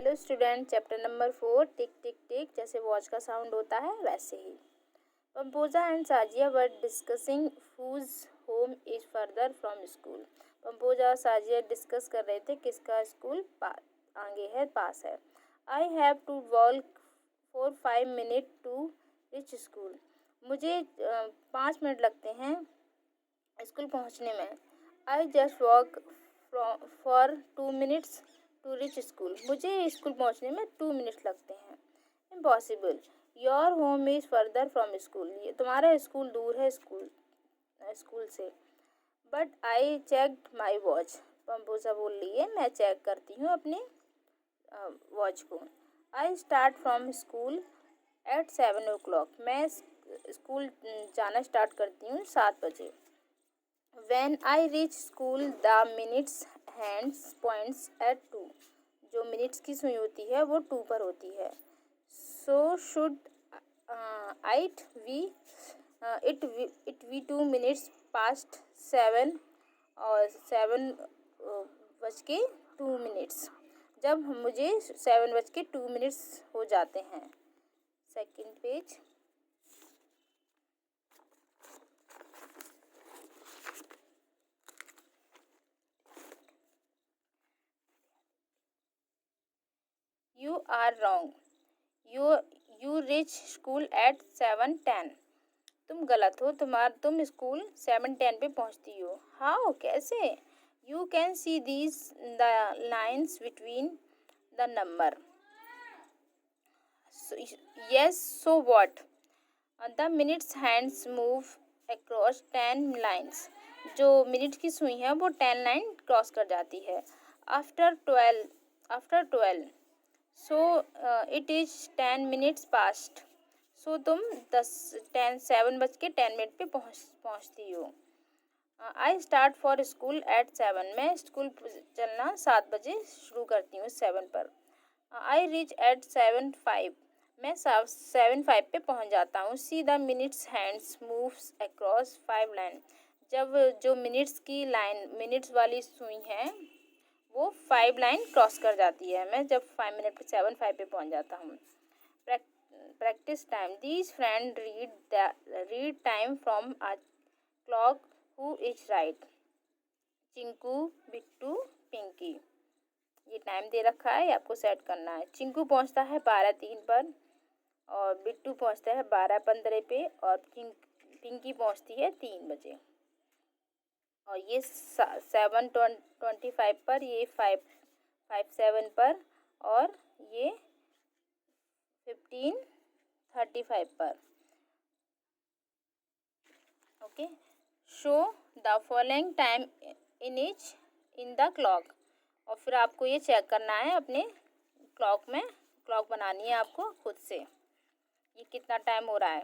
Hello student, chapter number 4 tick tick tick. जैसे watch का sound होता है वैसे ही Pampoja and Sajiya were discussing whose home is further from school. Pampoja और साजिया डिस्कस कर रहे थे किसका स्कूल आगे है, पास है। I have to walk for 5 minute to reach school. मुझे 5 मिनट लगते हैं स्कूल पहुंचने में। I just walk for 2 minutes to reach school. मुझे स्कूल पहुंचने में 2 मिनट्स लगते हैं। Impossible, your home is further from school. ये तुम्हारा स्कूल दूर है स्कूल से। But I checked my watch. Pampoja बोल रही है मैं चेक करती हूँ अपनी वॉच को। I start from school at 7 o'clock। मैं स्कूल जाना स्टार्ट करती हूँ 7 बजे। When I reach school, the minutes hands points at 2। जो मिनट्स की सुई होती है वो 2 पर होती है। So should it be 2 minutes past 7 और 7 बज के 2 मिनट्स। जब मुझे 7 बज के 2 मिनट्स हो जाते हैं। Second page. You are wrong. You reach school at 7:10। तुम गलत हो, तुम स्कूल 7:10 पे पहुंचती हो। How? कैसे? You can see the lines between the number. So, yes, so what? The minutes hands move across 10 lines। जो मिनट की सुई है वो 10 लाइन क्रॉस कर जाती है। After 12 so it is 10 minutes past. So तुम 7 बज के 10 मिनट पे पहुंचती हो। I start for school at 7। मैं स्कूल चलना 7 बजे शुरू करती हूँ 7 पर। I reach at 7:05। मैं 7:05 पे पहुंच जाता हूँ। See the minutes hands moves across 5 line. जब जो मिनट्स वाली सुई है वो 5 लाइन क्रॉस कर जाती है। मैं जब 5 मिनट पे 7:05 पे पहुंच जाता हूँ। Practice time. These friend read time from a clock who is right. Chinku, Bittu, Pinky. ये टाइम दे रखा है, ये आपको सेट करना है। चिंकू पहुंचता है 12:03 पर और बिट्टू पहुंचता है 12:15 पे और पिंकी पहुंचती है 3 बजे। और ये 7:25 पर, ये 5:57 पर और ये 15:35 पर। Okay, show the following time in the clock. और फिर आपको ये चेक करना है अपने क्लॉक बनानी है आपको खुद से। ये कितना टाइम हो रहा है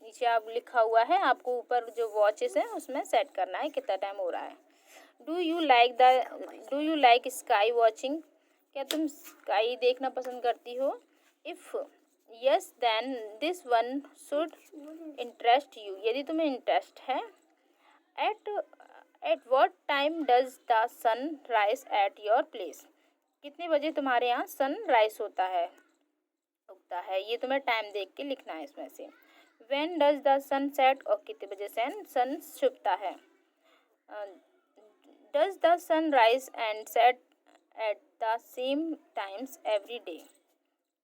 नीचे आप लिखा हुआ है, आपको ऊपर जो वॉचेस हैं उसमें सेट करना है कितना टाइम हो रहा है। Do you like sky watching. क्या तुम स्काई देखना पसंद करती हो? If yes then this one should interest you. यदि तुम्हें इंटरेस्ट है। At what time does the sun rise at your place. कितने बजे तुम्हारे यहाँ सन राइज होता है, उगता है। ये तुम्हें टाइम देख के लिखना है इसमें से। When does the sun set? और कितने बजे सन छुपता है। Does the sun rise and set at the same times every day?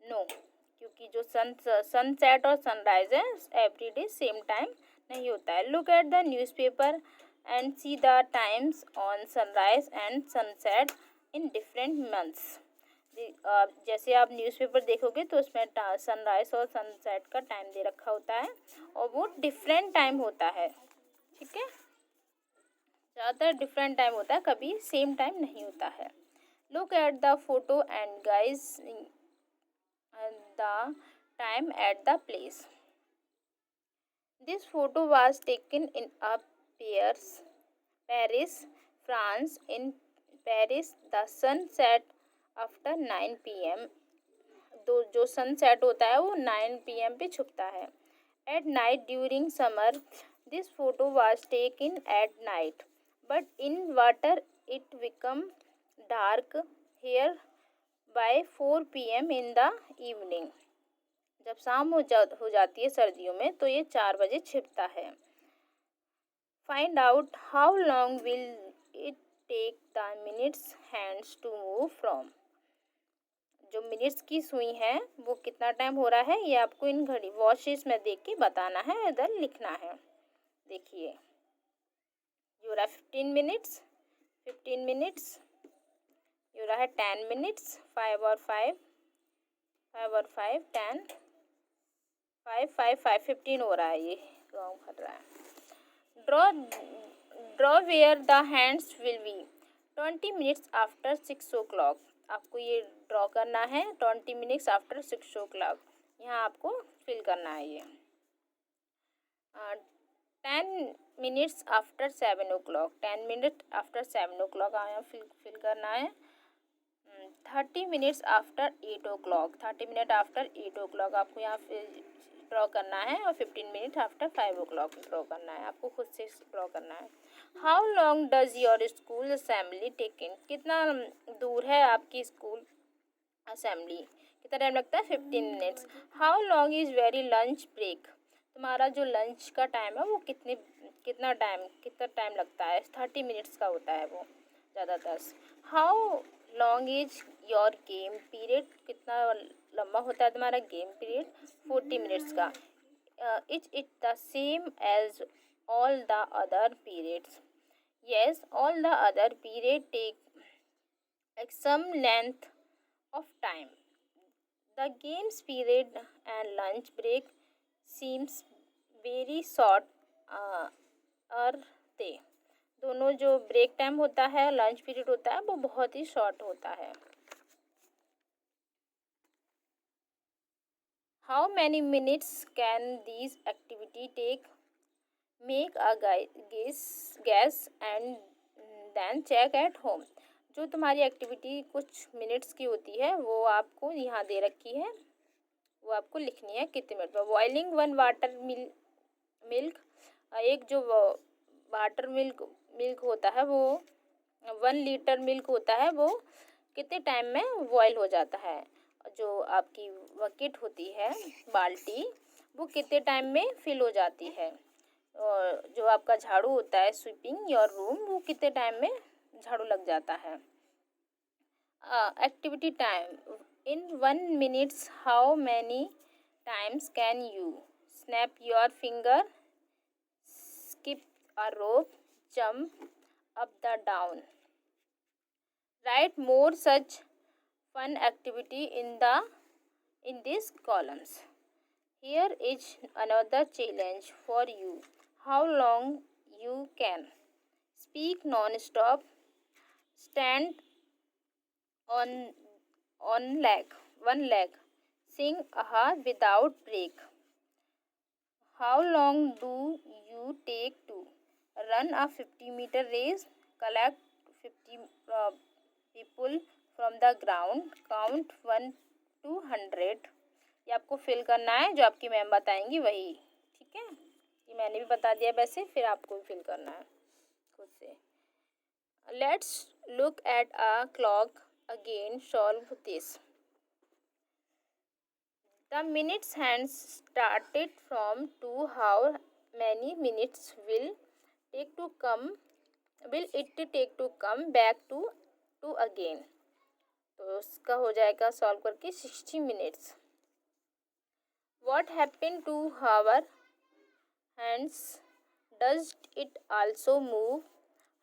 No, क्योंकि जो सनसेट और सनराइज है एवरी डे सेम टाइम नहीं होता है। Look at the newspaper and see the times on sunrise and sunset in different months. जैसे आप newspaper देखोगे तो उसमें सनराइज और सनसेट का टाइम दे रखा होता है और वो डिफरेंट टाइम होता है। ठीक है, ज़्यादातर डिफरेंट टाइम होता है, कभी सेम टाइम नहीं होता है। Look at the photo and guys the time at the place. This photo was taken in a Paris, France. In Paris the sun set after 9 PM। जो सनसेट होता है वो 9 PM पे छुपता है। At night during summer this photo was taken at night but in water it become dark. Here by 4 PM in the evening. जब शाम हो जाती है सर्दियों में तो ये 4 बजे छिपता है। Find out how long will it take the minutes hands to move from. जो मिनट्स की सुई है वो कितना टाइम हो रहा है ये आपको इन घड़ी वॉचेस में देख के बताना है, इधर लिखना है। देखिए ये हो रहा है 15 मिनट्स, ये हो रहा है 10 मिनट्स, 5 और 5 10 5 5 5 15 हो रहा है, ये रॉन्ग कर रहा है। Draw where the hands will be 20 minutes after 6 o'clock। आपको ये ड्रॉ करना है 20 मिनट्स आफ्टर 6 o'clock। यहाँ आपको फिल करना है ये 10 minutes after 7 o'clock, 10 minute after 7 o'clock यहाँ फिल करना है। 30 minutes after 8 o'clock, 30 minute after 8 o'clock आपको यहाँ ड्रॉ करना है, और 15 मिनट आफ्टर 5 o'clock ड्रॉ करना है, आपको खुद से ड्रॉ करना है। How long does your school assembly taking. कितना दूर है आपकी स्कूल असेंबली, कितना टाइम लगता है 15 minutes. How long is very lunch break. तुम्हारा जो लंच का टाइम है वो कितना टाइम लगता है, 30 मिनट्स का होता है वो ज़्यादातर। How long is your game period. कितना लंबा होता है तुम्हारा गेम पीरियड, 40 मिनट्स का। Is it the same as all the other periods. Yes, all the other period take some length of time. The games period and lunch break seems very short are they। दोनों जो break time होता है, lunch period होता है, वो बहुत ही short होता है। How many minutes can these activity take? Make a guess and then check at home। जो तुम्हारी एक्टिविटी कुछ मिनट्स की होती है वो आपको यहाँ दे रखी है, वो आपको लिखनी है कितने मिनट में। बॉइलिंग 1 वाटर मिल्क, एक जो वाटर मिल्क होता है वो 1 लीटर मिल्क होता है, वो कितने टाइम में बॉयल हो जाता है। जो आपकी बकेट होती है, बाल्टी, वो कितने टाइम में फिल हो जाती है। और जो आपका झाड़ू होता है, स्वीपिंग योर रूम, वो कितने टाइम में झाड़ू लग जाता है। Activity time in 1 minutes how many times can you snap your finger, skip a rope, jump up the down। Write more such fun activity in these columns। Here is another challenge for you। How long you can speak non-stop, stand on one leg, sing aha without break। How long do you take to run a 50-meter race, collect 50 people from the ground, count 1 to 100। ये आपको fill करना है, जो आपकी ma'am बताएंगी वही, ठीक है। ये मैंने भी बता दिया वैसे, फिर आपको भी फिल करना है खुद से। Let's look at a clock again, solve this. The minutes hands started from 2, how many minutes will it take to come back to 2 again। तो उसका हो जाएगा सॉल्व करके 60 minutes. What happened to our hands? Does it also move?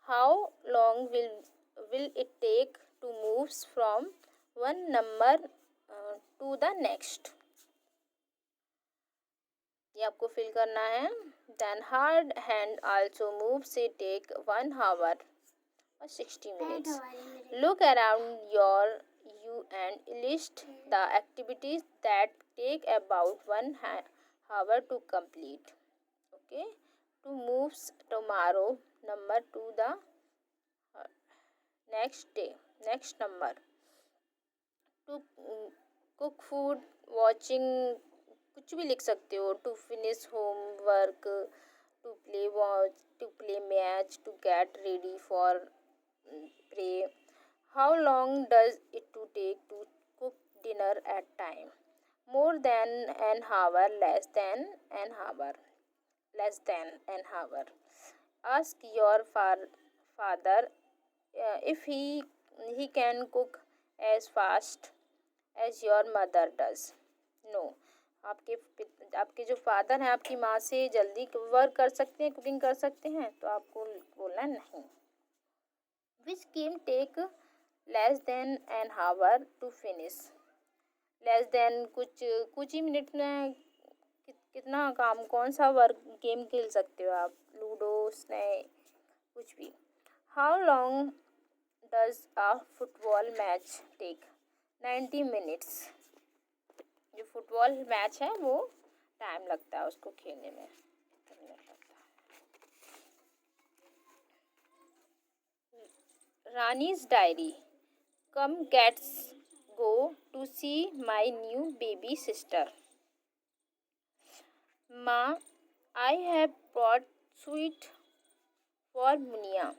How long will it take to move from one number to the next। ये आपको fill करना है। Then hard hand also moves, it take 1 hour or 60 minutes। Look around you and list the activities that take about 1 hour to complete। Okay, to move tomorrow number to the next day, next number। To cook food, watching, कुछ भी लिख सकते हो। To finish homework, to play match, to get ready for pray. How long does it to take to dinner at time. More than an hour, less than an hour. Less than an hour. Ask your father if he can cook as fast as your mother does. No. आपके जो father हैं आपकी माँ से जल्दी work कर सकते हैं, कुकिंग कर सकते हैं, तो आपको बोलना नहीं. Which game take less than an hour to finish? Less than कुछ ही मिनट में कितना काम, कौन सा वर्क गेम खेल सकते हो आप, लूडो, स्नैक, कुछ भी. How long does a football match take? 90 minutes. जो फुटबॉल मैच है वो टाइम लगता है उसको खेलने में. Rani's diary. Come cats go to see my new baby sister. Ma, I have brought sweet for Munia,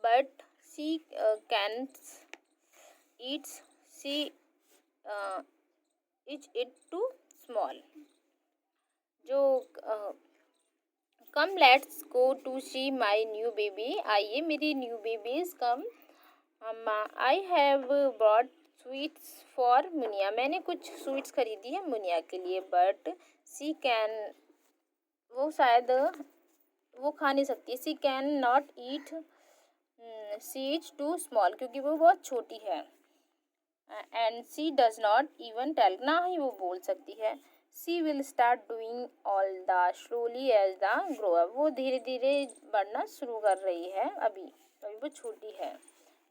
but she can't eat. She is it too small. जो come let's go to see my new baby. आइए मेरी new babies come. I have brought sweets for Munia. मैंने कुछ sweets खरीदी है मुनिया के लिए. But C can, वो शायद वो खा नहीं सकती. She can not eat. She is too small, क्योंकि वो बहुत छोटी है. And she does not even tell, ना ही वो बोल सकती है. She will start doing all the slowly as the grow up. वो धीरे धीरे बढ़ना शुरू कर रही है, अभी वो छोटी है.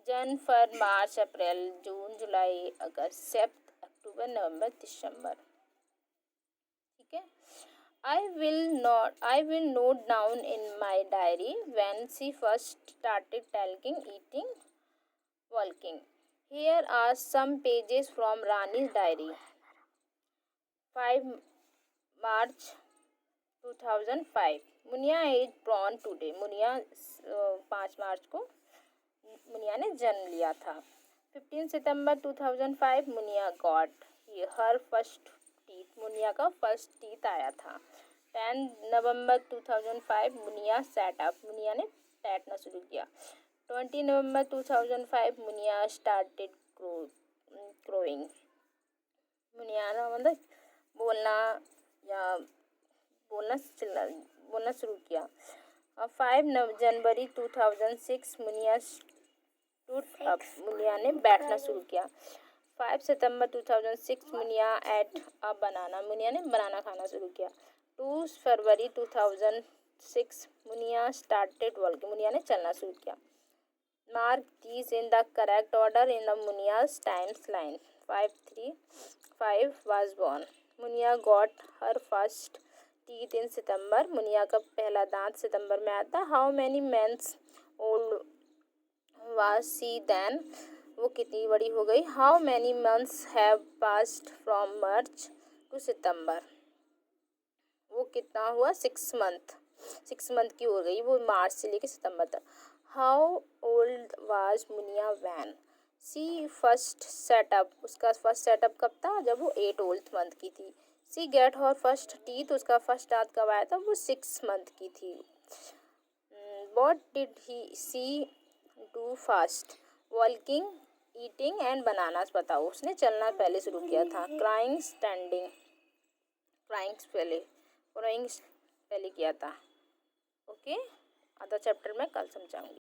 जन, फर, मार्च, अप्रैल, जून, जुलाई, अगस्त, सितंबर, अक्टूबर, नवंबर, दिसंबर. ठीक है. I will note down in my diary when she first started talking, eating, walking. Here are some pages from Rani's diary. 5 March 2005. Munia is born today. Muniya 5 मार्च को मुनिया ने जन्म लिया था. 15 सितंबर 2005. Muniya got her first teeth. Muniya का फर्स्ट टीथ आया था. 10 नवंबर 2005. Muniya sat up. Muniya ने बैठना शुरू किया. 20 नवंबर 2005. Muniya started crowing. मुनिया ना मतलब बोलना या बोलना शुरू किया. 5 जनवरी 2006. Muniya stood up. मुनिया ने बैठना शुरू किया. 5 सितंबर 2006. Muniya ate a banana. Muniya ने बनाना खाना शुरू किया. 2 फरवरी 2006. Muniya started walking. मुनिया ने चलना शुरू किया. Mark these in the correct order in the Munia's timeline. 5 was born. Muniya got her first teeth in September. Muniya का पहला दांत सितंबर में आया था. How many months old was she then? वो कितनी बड़ी हो गई. How many months have passed from March to September? वो कितना हुआ. 6 month की हो गई वो मार्च से लेकर सितंबर तक. How old was Muniya when she first set up? उसका फर्स्ट सेटअप कब था. जब वो 8 month की थी. She get her first teeth. उसका फर्स्ट दांत कब आया था. वो 6 month की थी. What did she do first? Walking, eating and bananas. बताओ. उसने चलना पहले शुरू किया था. Crying पहले किया था. ओके. आधा चैप्टर मैं कल समझाऊंगी.